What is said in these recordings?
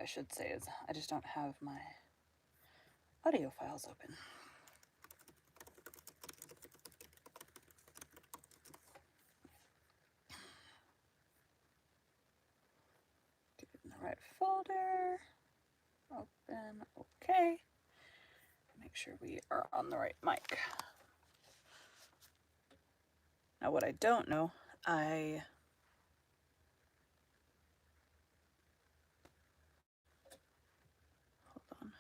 I should say is I just don't have my audio files open. Get it in the right folder. Open. Okay. Make sure we are on the right mic. Now, what I don't know, hold on.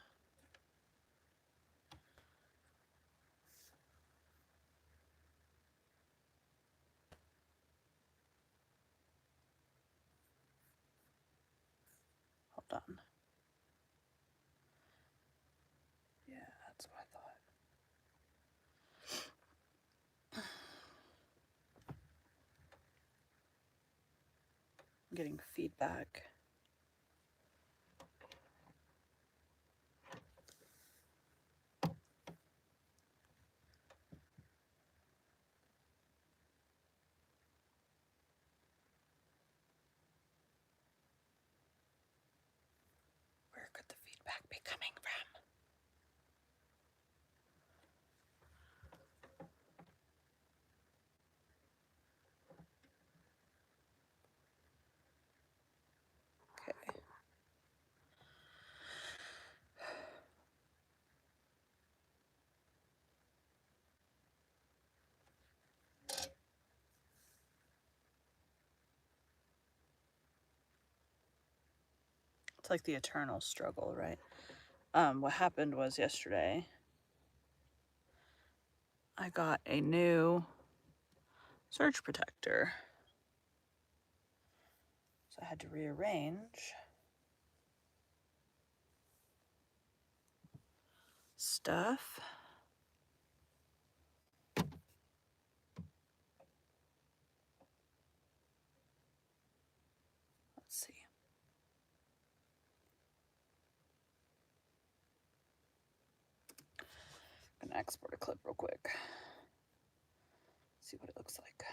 Hold on. Yeah, that's what I thought. I'm getting feedback. Where could the feedback be coming from? Okay. It's like the eternal struggle, right? What happened was yesterday, I got a new surge protector. So I had to rearrange stuff. Let's see. I'm gonna export a clip real quick. See what it looks like.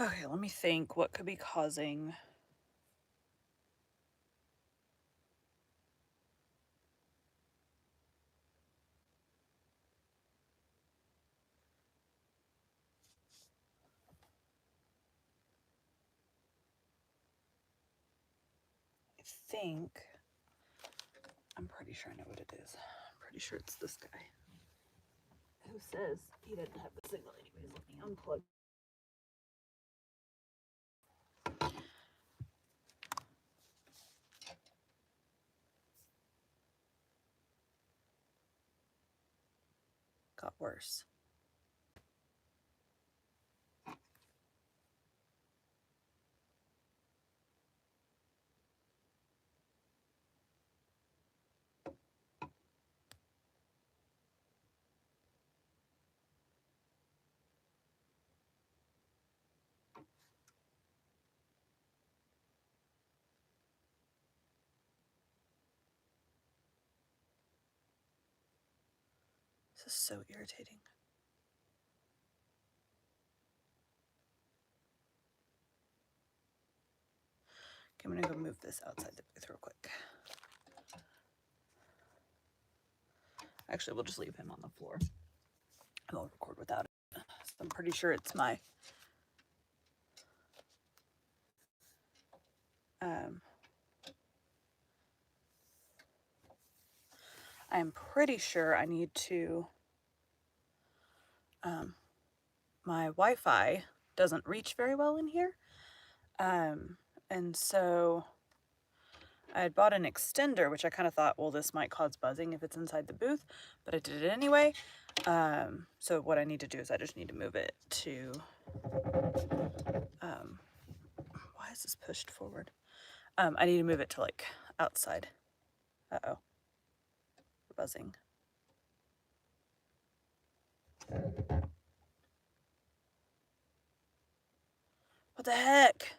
Okay, let me think what could be causing. I'm pretty sure I know what it is. I'm pretty sure it's this guy who says he didn't have the signal anyways. Let me unplug. Got worse. This is so irritating. Okay, I'm gonna go move this outside the booth real quick. Actually, we'll just leave him on the floor. I won't record without it. I'm pretty sure it's my I'm pretty sure I need to, my Wi-Fi doesn't reach very well in here. And so I had bought an extender, which I kind of thought, well, this might cause buzzing if it's inside the booth, but I did it anyway. So what I need to do is I just need to move it to, why is this pushed forward? I need to move it to like outside. Uh-oh, buzzing. What the heck?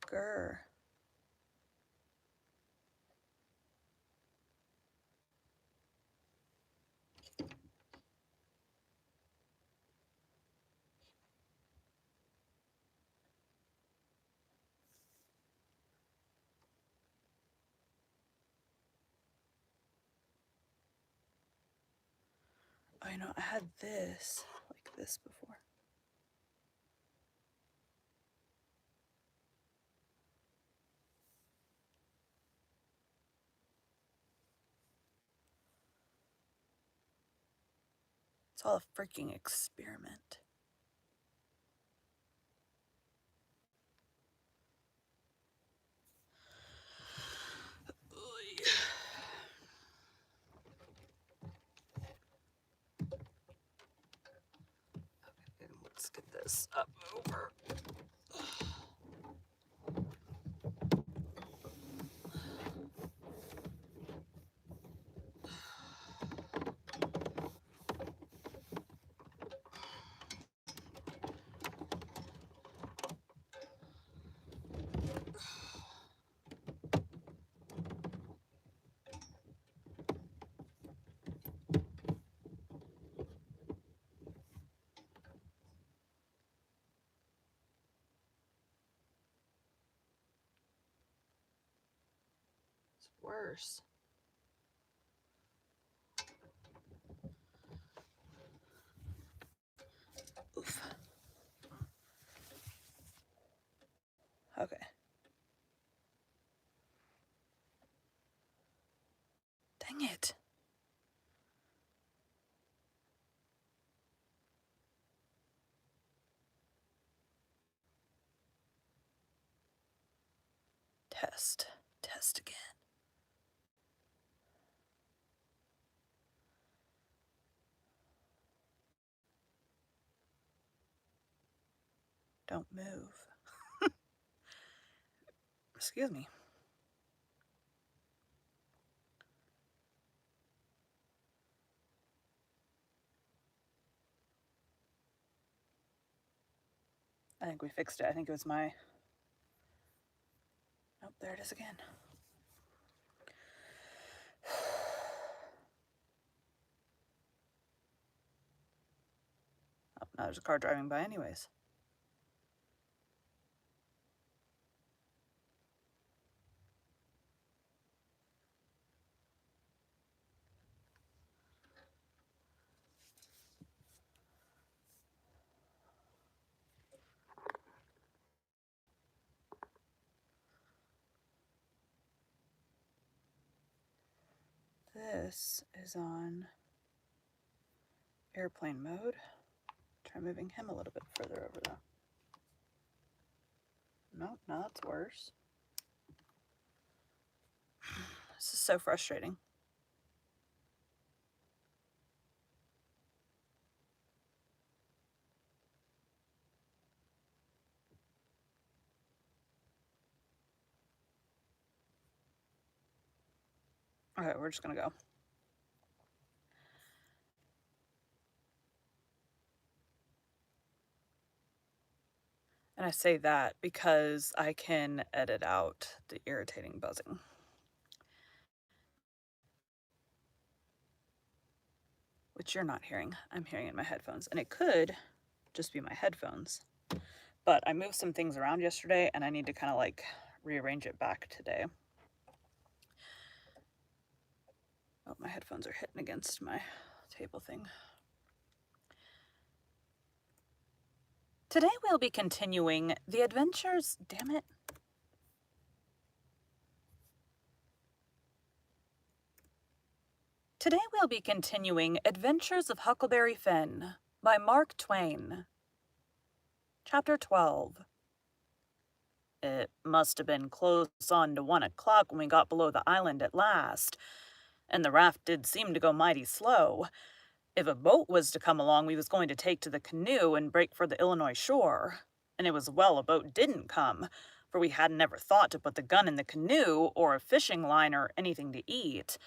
Grr. Oh, you know, I had this like this before. It's all a freaking experiment. Okay, let's get this up over. It's worse. Oof. Okay. Dang it. Test. Test again. Don't move. Excuse me. I think we fixed it. I think it was my... Nope, there it is again. Oh, now there's a car driving by anyways. This is on airplane mode. Try moving him a little bit further over though. Nope, no, that's worse. This is so frustrating. Okay, we're just gonna go. And I say that because I can edit out the irritating buzzing. Which you're not hearing. I'm hearing in my headphones. And it could just be my headphones. but I moved some things around yesterday and I need to kind of like rearrange it back today. Oh, my headphones are hitting against my table thing. Today we'll be continuing the adventures, damn it. Today we'll be continuing Adventures of Huckleberry Finn by Mark Twain. Chapter 12. It must have been close on to 1 o'clock when we got below the island at last, and the raft did seem to go mighty slow. If a boat was to come along, we was going to take to the canoe and break for the Illinois shore. And it was well a boat didn't come, for we hadn't ever thought to put the gun in the canoe, or a fishing line, or anything to eat.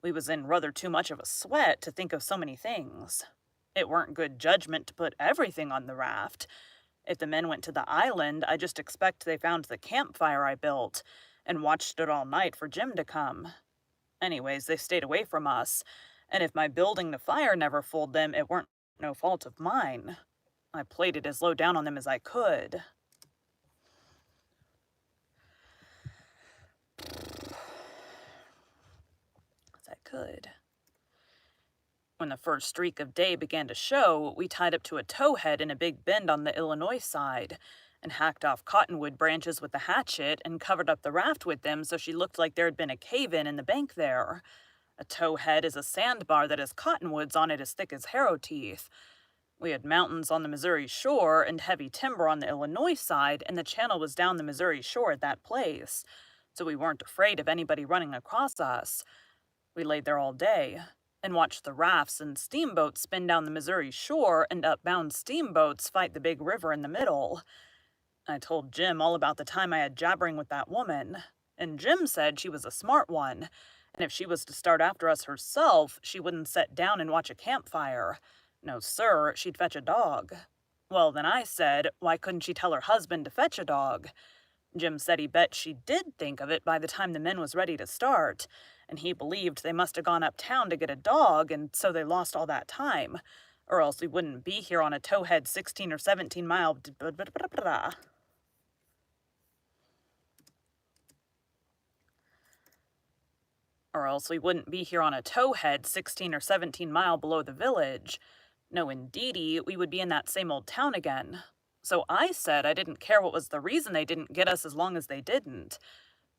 We was in rather too much of a sweat to think of so many things. It weren't good judgment to put everything on the raft. If the men went to the island, I just expect they found the campfire I built, and watched it all night for Jim to come. Anyways, they stayed away from us, and if my building the fire never fooled them, it weren't no fault of mine. I played it as low down on them as I could. When the first streak of day began to show, we tied up to a towhead in a big bend on the Illinois side, and hacked off cottonwood branches with the hatchet and covered up the raft with them so she looked like there had been a cave-in in the bank there. A towhead is a sandbar that has cottonwoods on it as thick as harrow teeth. We had mountains on the Missouri shore and heavy timber on the Illinois side, and the channel was down the Missouri shore at that place, so we weren't afraid of anybody running across us. We laid there all day, and watched the rafts and steamboats spin down the Missouri shore and upbound steamboats fight the big river in the middle. I told Jim all about the time I had jabbering with that woman, and Jim said she was a smart one, and if she was to start after us herself, she wouldn't sit down and watch a campfire. No, sir, she'd fetch a dog. Well, then I said, why couldn't she tell her husband to fetch a dog? Jim said he bet she did think of it by the time the men was ready to start, and he believed they must have gone uptown to get a dog, and so they lost all that time, or else we wouldn't be here on a towhead 16 or 17 mile or else we wouldn't be here on a towhead 16 or 17 mile below the village. No, indeedy, we would be in that same old town again. So I said I didn't care what was the reason they didn't get us as long as they didn't.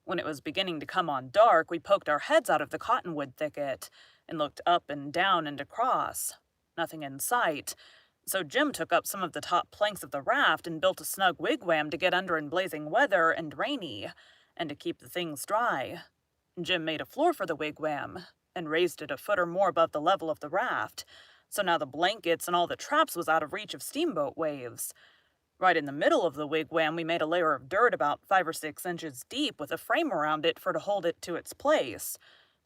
When it was beginning to come on dark, we poked our heads out of the cottonwood thicket and looked up and down and across. Nothing in sight. So Jim took up some of the top planks of the raft and built a snug wigwam to get under in blazing weather and rainy, and to keep the things dry. Jim made a floor for the wigwam, and raised it a foot or more above the level of the raft, so now the blankets and all the traps was out of reach of steamboat waves. Right in the middle of the wigwam, we made a layer of dirt about 5 or 6 inches deep with a frame around it for to hold it to its place.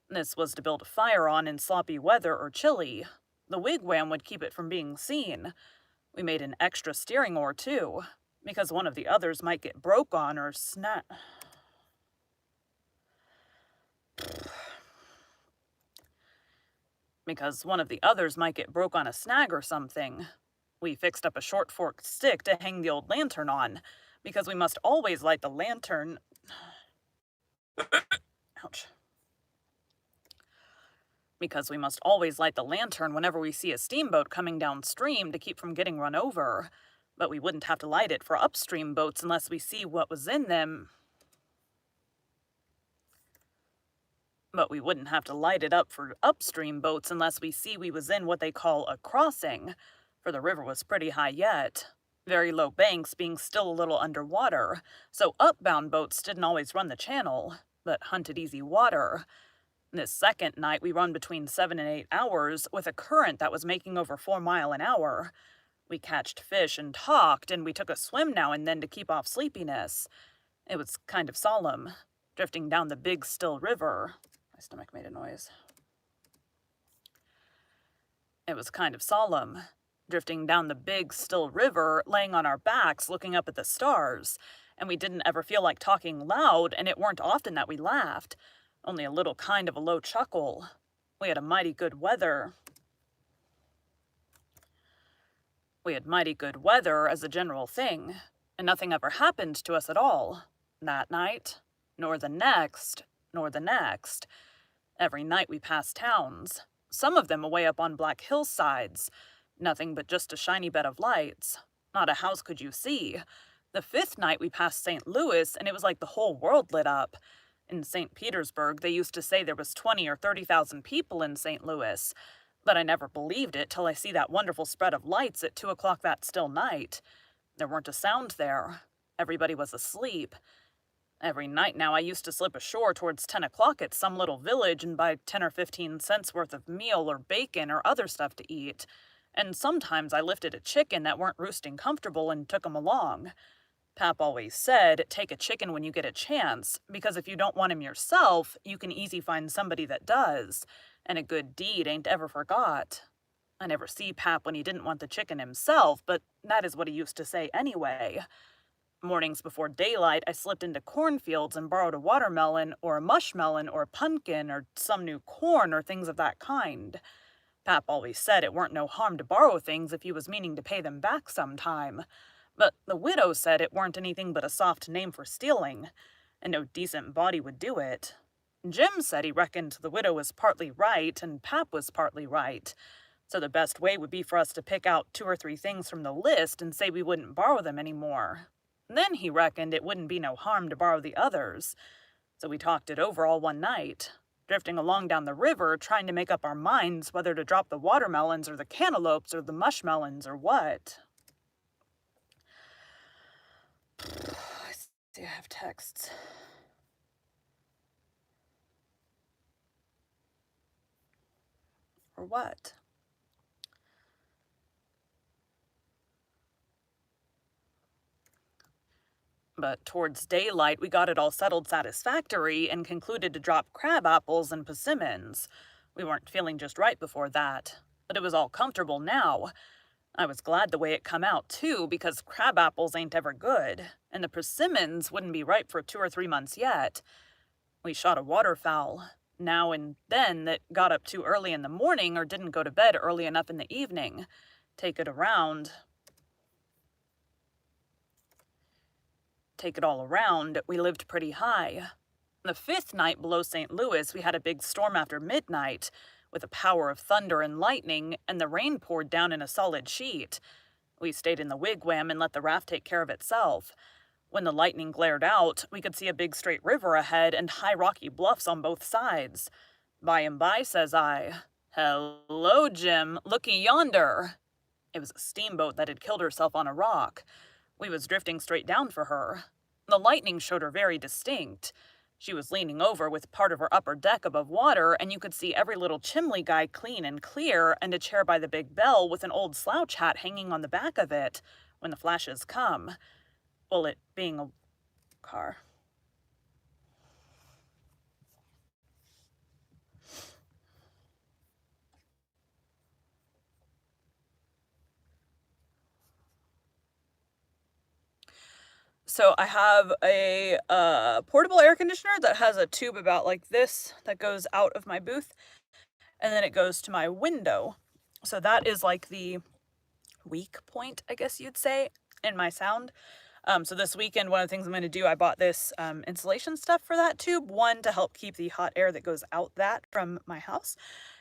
This was to build a fire on in sloppy weather or chilly. The wigwam would keep it from being seen. We made an extra steering oar, too, because one of the others might get broke on or snap. Because one of the others might get broke on a snag or something. We fixed up a short forked stick to hang the old lantern on, because we must always light the lantern. Ouch. Because we must always light the lantern whenever we see a steamboat coming downstream to keep from getting run over. But we wouldn't have to light it for upstream boats unless we see what was in them. But we wouldn't have to light it up for upstream boats unless we see we was in what they call a crossing, for the river was pretty high yet, very low banks being still a little underwater, so upbound boats didn't always run the channel, but hunted easy water. This second night we run between 7 and 8 hours with a current that was making over 4 mile an hour. We catched fish and talked, and we took a swim now and then to keep off sleepiness. It was kind of solemn, drifting down the big still river. My stomach made a noise. It was kind of solemn, drifting down the big still river, laying on our backs looking up at the stars, and we didn't ever feel like talking loud, and it weren't often that we laughed, only a little kind of a low chuckle. We had mighty good weather. We had mighty good weather as a general thing. and nothing ever happened to us at all. That night, nor the next, nor the next. Every night we passed towns, some of them away up on black hillsides. Nothing but just a shiny bed of lights. Not a house could you see. The fifth night we passed St. Louis, and it was like the whole world lit up. In St. Petersburg, they used to say there was 20 or 30,000 people in St. Louis, but I never believed it till I see that wonderful spread of lights at 2 o'clock that still night. There weren't a sound there. Everybody was asleep. Every night now I used to slip ashore towards 10 o'clock at some little village and buy 10 or 15 cents worth of meal or bacon or other stuff to eat. And sometimes I lifted a chicken that weren't roosting comfortable and took 'em along. Pap always said, take a chicken when you get a chance, because if you don't want him yourself, you can easy find somebody that does, and a good deed ain't ever forgot. I never see Pap when he didn't want the chicken himself, but that is what he used to say anyway. Mornings before daylight, I slipped into cornfields and borrowed a watermelon or a mushmelon or a pumpkin or some new corn or things of that kind. Pap always said it weren't no harm to borrow things if you was meaning to pay them back sometime. But the widow said it weren't anything but a soft name for stealing, and no decent body would do it. Jim said he reckoned the widow was partly right and Pap was partly right, so the best way would be for us to pick out 2 or 3 things from the list and say we wouldn't borrow them any more. Then he reckoned it wouldn't be no harm to borrow the others, so we talked it over all one night, drifting along down the river, trying to make up our minds whether to drop the watermelons or the cantaloupes or the mushmelons or what. I see I have texts. Or what? But towards daylight, we got it all settled satisfactory and concluded to drop crab apples and persimmons. We weren't feeling just right before that, but it was all comfortable now. I was glad the way it come out, too, because crab apples ain't ever good, and the persimmons wouldn't be ripe for 2 or 3 months yet. We shot a waterfowl, now and then, that got up too early in the morning or didn't go to bed early enough in the evening. Take it all around, we lived pretty high. The fifth night below St. Louis, we had a big storm after midnight, with a power of thunder and lightning, and the rain poured down in a solid sheet. We stayed in the wigwam and let the raft take care of itself. When the lightning glared out, we could see a big straight river ahead and high rocky bluffs on both sides. By and by, says I, "Hello, Jim, looky yonder." It was a steamboat that had killed herself on a rock. We was drifting straight down for her. The lightning showed her very distinct. She was leaning over with part of her upper deck above water, and you could see every little chimney guy clean and clear, and a chair by the big bell with an old slouch hat hanging on the back of it when the flashes come. Well, it being a car. So I have a portable air conditioner that has a tube about like this that goes out of my booth, and then it goes to my window. So that is like the weak point, I guess you'd say, in my sound. So this weekend, one of the things I'm going to do, I bought this insulation stuff for that tube. 1, to help keep the hot air that goes out that from my house,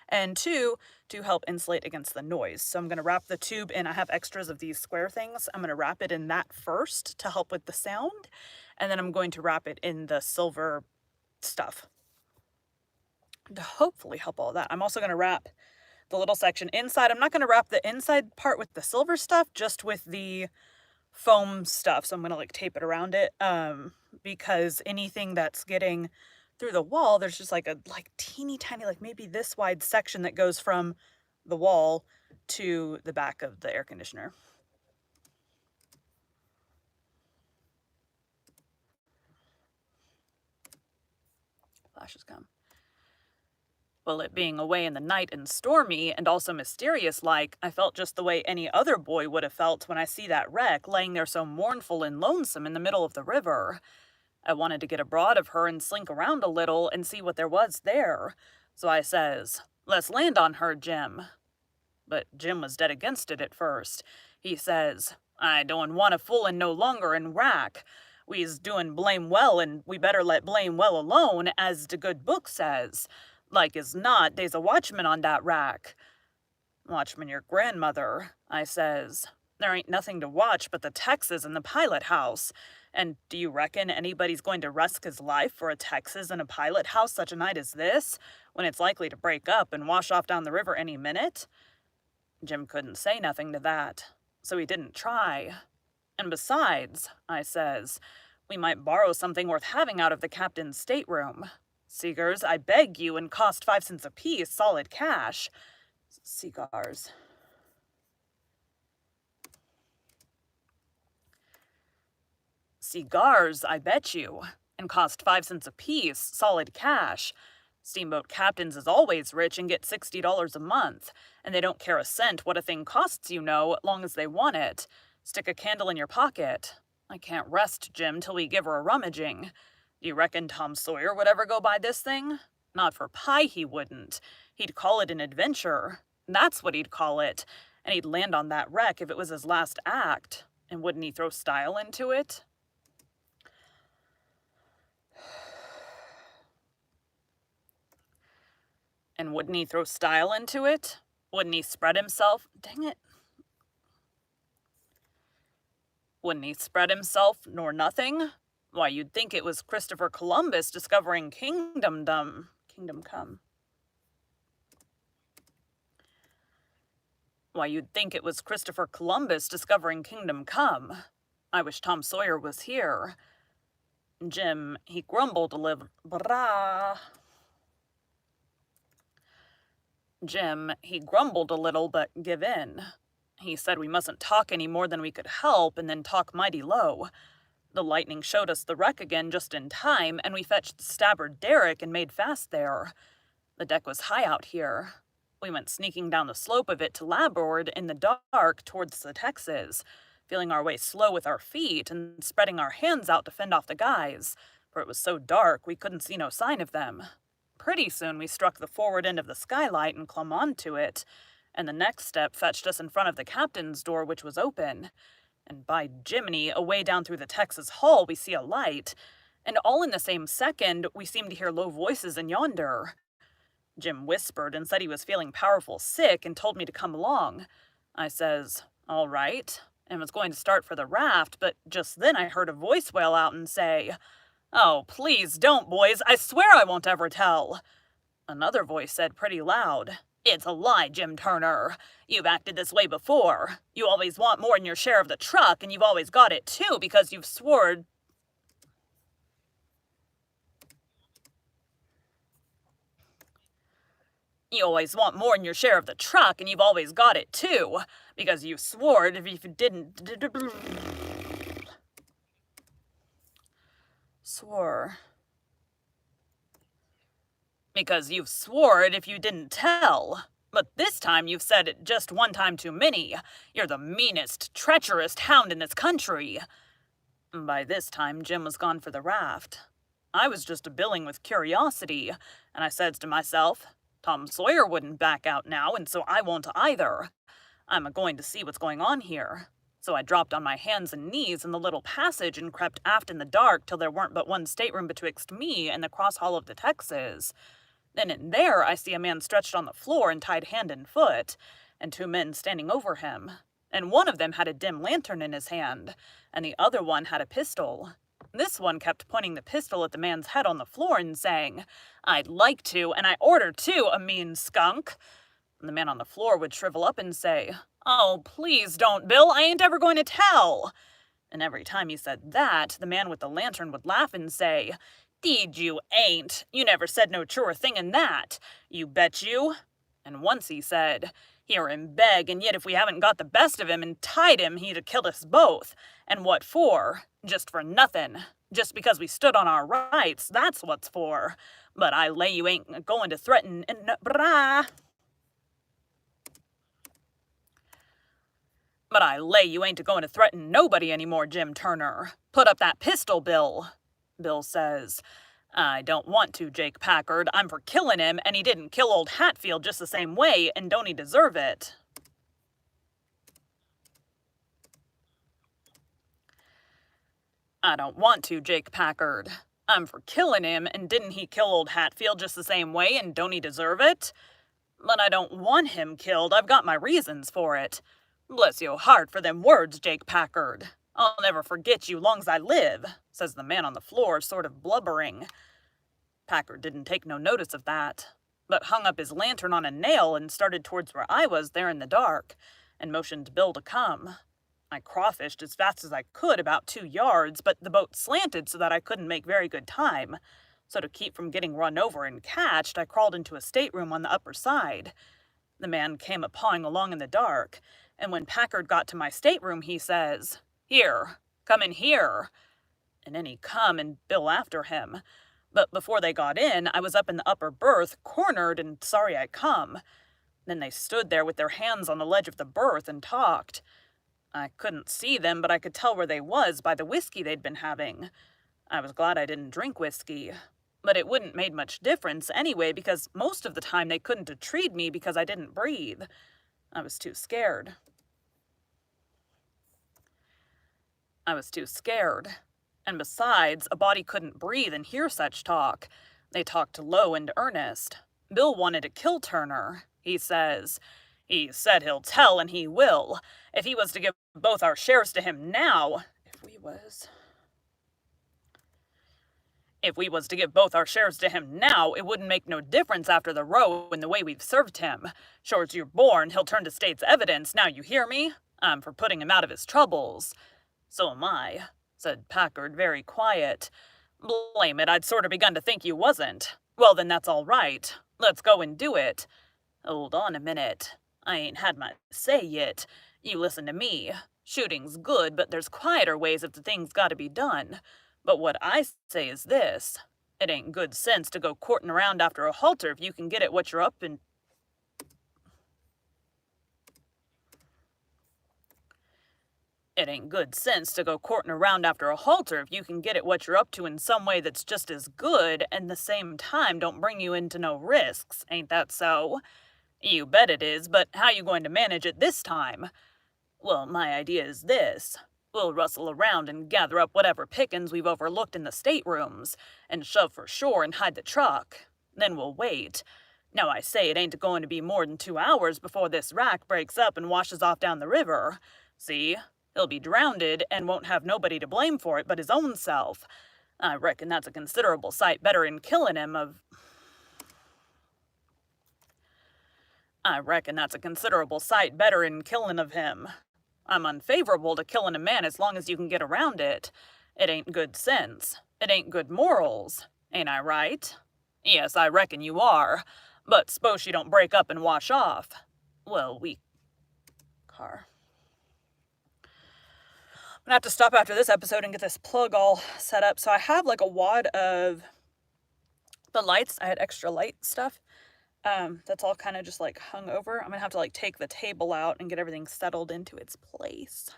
and 2, to help insulate against the noise. So I'm going to wrap the tube in. I have extras of these square things. I'm going to wrap it in that first to help with the sound, and then I'm going to wrap it in the silver stuff to hopefully help all that. I'm also going to wrap the little section inside. I'm not going to wrap the inside part with the silver stuff, just with the foam stuff. So I'm going to like tape it around it, because anything that's getting through the wall, there's just like a teeny tiny, like maybe this wide section that goes from the wall to the back of the air conditioner. Flashes come. Well, it being away in the night and stormy and also mysterious-like, I felt just the way any other boy would have felt when I see that wreck laying there so mournful and lonesome in the middle of the river. I wanted to get abroad of her and slink around a little and see what there was there. So I says, "Let's land on her, Jim." But Jim was dead against it at first. He says, I don't want a foolin' no longer in rack. We's doin' blame well, and we better let blame well alone, as de good book says. Like as not, dey's a watchman on dat rack. Watchman your grandmother, I says. There ain't nothing to watch but the Texas and the pilot house. And do you reckon anybody's going to risk his life for a Texas and a pilot house such a night as this, when it's likely to break up and wash off down the river any minute? Jim couldn't say nothing to that, so he didn't try. And besides, I says, we might borrow something worth having out of the captain's stateroom. Cigars, I beg you, and cost 5 cents apiece, solid cash. Cigars. Cigars, I bet you, and cost 5 cents apiece, solid cash. Steamboat captains is always rich and get $60 a month, and they don't care a cent what a thing costs, you know, long as they want it. Stick a candle in your pocket. I can't rest, Jim, till we give her a rummaging. Do you reckon Tom Sawyer would ever go buy this thing? Not for pie he wouldn't. He'd call it an adventure. That's what he'd call it. And he'd land on that wreck if it was his last act. And wouldn't he throw style into it? And wouldn't he throw style into it? Wouldn't he spread himself? Dang it. Wouldn't he spread himself nor nothing? Why, you'd think it was Christopher Columbus discovering Kingdom Come. Why, you'd think it was Christopher Columbus discovering Kingdom Come. I wish Tom Sawyer was here. Jim, he grumbled a little. Jim, he grumbled a little, but give in. He said we mustn't talk any more than we could help, and then talk mighty low. The lightning showed us the wreck again just in time, and we fetched the starboard derrick and made fast there. The deck was high out here. We went sneaking down the slope of it to larboard in the dark towards the Texas, feeling our way slow with our feet and spreading our hands out to fend off the guys, for it was so dark we couldn't see no sign of them. Pretty soon we struck the forward end of the skylight and clumb onto it, and the next step fetched us in front of the captain's door, which was open. And by Jiminy, away down through the Texas hull we see a light, and all in the same second we seemed to hear low voices in yonder. Jim whispered and said he was feeling powerful sick and told me to come along. I says, all right, and was going to start for the raft, but just then I heard a voice wail out and say, oh, please don't, boys, I swear I won't ever tell. Another voice said pretty loud, it's a lie, Jim Turner. You've acted this way before. You always want more than your share of the truck, and you've always got it too because you've sworn. You always want more than your share of the truck, and you've always got it too because you swore if you didn't. Swore. Because you've swore it if you didn't tell. But this time you've said it just one time too many. You're the meanest, treacherous hound in this country. By this time Jim was gone for the raft. I was just a-billing with curiosity, and I says to myself, Tom Sawyer wouldn't back out now, and so I won't either. I'm a-going to see what's going on here. So I dropped on my hands and knees in the little passage and crept aft in the dark till there weren't but one stateroom betwixt me and the cross hull of the Texas. Then in there I see a man stretched on the floor and tied hand and foot, and 2 men standing over him. And one of them had a dim lantern in his hand, and the other one had a pistol. This one kept pointing the pistol at the man's head on the floor and saying, I'd like to, and I order to, a mean skunk. And the man on the floor would shrivel up and say, oh, please don't, Bill, I ain't ever going to tell. And every time he said that, the man with the lantern would laugh and say, deed you ain't. You never said no truer thing in that. You bet you. And once he said, hear him beg, and yet if we haven't got the best of him and tied him, he'd have killed us both. And what for? Just for nothing. Just because we stood on our rights, that's what's for. But I lay you ain't going to threaten But I lay you ain't going to threaten nobody anymore, Jim Turner. Put up that pistol, Bill. Bill says, I don't want to, Jake Packard. I'm for killing him, and he didn't kill old Hatfield just the same way, and don't he deserve it? I don't want to, Jake Packard. I'm for killing him, and didn't he kill old Hatfield just the same way, and don't he deserve it? But I don't want him killed. I've got my reasons for it. Bless your heart for them words, Jake Packard. I'll never forget you long's I live, says the man on the floor, sort of blubbering. Packard didn't take no notice of that, but hung up his lantern on a nail and started towards where I was there in the dark, and motioned Bill to come. I crawfished as fast as I could, about 2 yards, but the boat slanted so that I couldn't make very good time. So to keep from getting run over and catched, I crawled into a stateroom on the upper side. The man came a-pawing along in the dark, and when Packard got to my stateroom, he says, "Here, come in here." And in he come, and Bill after him. But before they got in, I was up in the upper berth, cornered, and sorry I come. Then they stood there with their hands on the ledge of the berth and talked. I couldn't see them, but I could tell where they was by the whiskey they'd been having. I was glad I didn't drink whiskey. But it wouldn't made much difference anyway, because most of the time they couldn't have treed me because I didn't breathe. I was too scared. And besides, a body couldn't breathe and hear such talk. They talked low and earnest. Bill wanted to kill Turner, he says. He said he'll tell, and he will. If he was to give both our shares to him now, If we was to give both our shares to him now, it wouldn't make no difference after the row and the way we've served him. Sure's you're born, he'll turn to state's evidence, now you hear me? I'm for putting him out of his troubles. So am I, said Packard, very quiet. Blame it, I'd sort of begun to think you wasn't. Well, then that's all right. Let's go and do it. Hold on a minute. I ain't had my say yet. You listen to me. Shooting's good, but there's quieter ways if the thing's got to be done. But what I say is this. It ain't good sense to go courting around after a halter if you can get at what you're up in. It ain't good sense to go courting around after a halter if you can get at what you're up to in some way that's just as good and the same time don't bring you into no risks. Ain't that so? You bet it is, but how you going to manage it this time? Well, my idea is this. We'll rustle around and gather up whatever pickings we've overlooked in the staterooms, and shove for shore and hide the truck. Then we'll wait. Now I say it ain't going to be more than 2 hours before this wrack breaks up and washes off down the river. See? He'll be drownded and won't have nobody to blame for it but his own self. I reckon that's a considerable sight better in killing him of... him. I'm unfavorable to killing a man as long as you can get around it. It ain't good sense. It ain't good morals. Ain't I right? Yes, I reckon you are. But s'pose you don't break up and wash off. Well, Car. I'm gonna have to stop after this episode and get this plug all set up. So I have like a wad of the lights. I had extra light stuff. That's all kind of just like hung over. I'm gonna have to like take the table out and get everything settled into its place.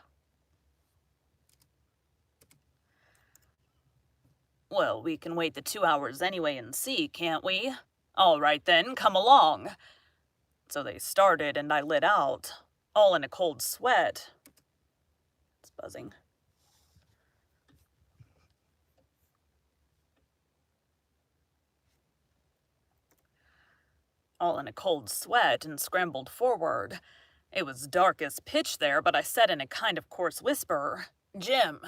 Well, we can wait the 2 hours anyway and see, can't we? All right then, come along. So they started and I lit out, all in a cold sweat. It's buzzing. All in a cold sweat and scrambled forward. It was dark as pitch there, but I said in a kind of coarse whisper, "Jim,"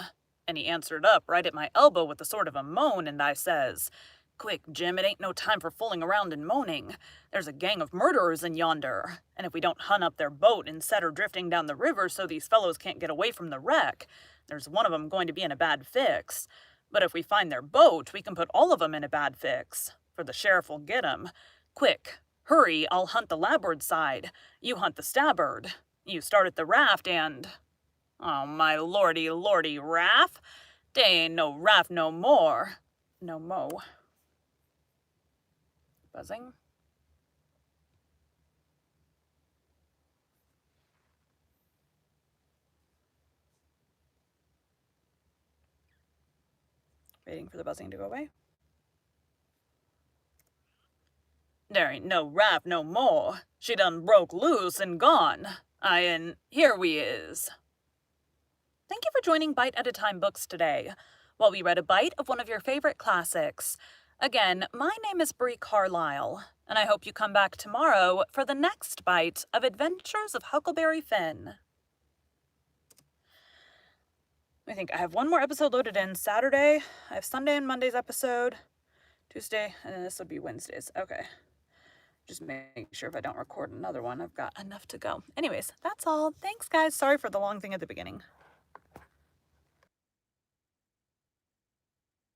and he answered up right at my elbow with a sort of a moan, and I says, "Quick, Jim, it ain't no time for fooling around and moaning. There's a gang of murderers in yonder, and if we don't hunt up their boat and set her drifting down the river so these fellows can't get away from the wreck, there's one of 'em going to be in a bad fix. But if we find their boat, we can put all of 'em in a bad fix, for the sheriff will get 'em. Quick! Hurry, I'll hunt the larboard side. You hunt the starboard. You start at the raft and... Oh, my lordy, raft? Dey ain't no raft no more. No mo. Buzzing. Waiting for the buzzing to go away. There ain't no raft no more. She done broke loose and gone. Here we is. Thank you for joining Bite at a Time Books today. while we read a bite of one of your favorite classics. Again, my name is Bree Carlile, and I hope you come back tomorrow for the next bite of Adventures of Huckleberry Finn. I think I have one more episode loaded in Saturday. I have Sunday and Monday's episode, Tuesday, and then this would be Wednesdays. Okay. Just make sure if I don't record another one, I've got enough to go. Anyways, that's all. Thanks, guys. Sorry for the long thing at the beginning.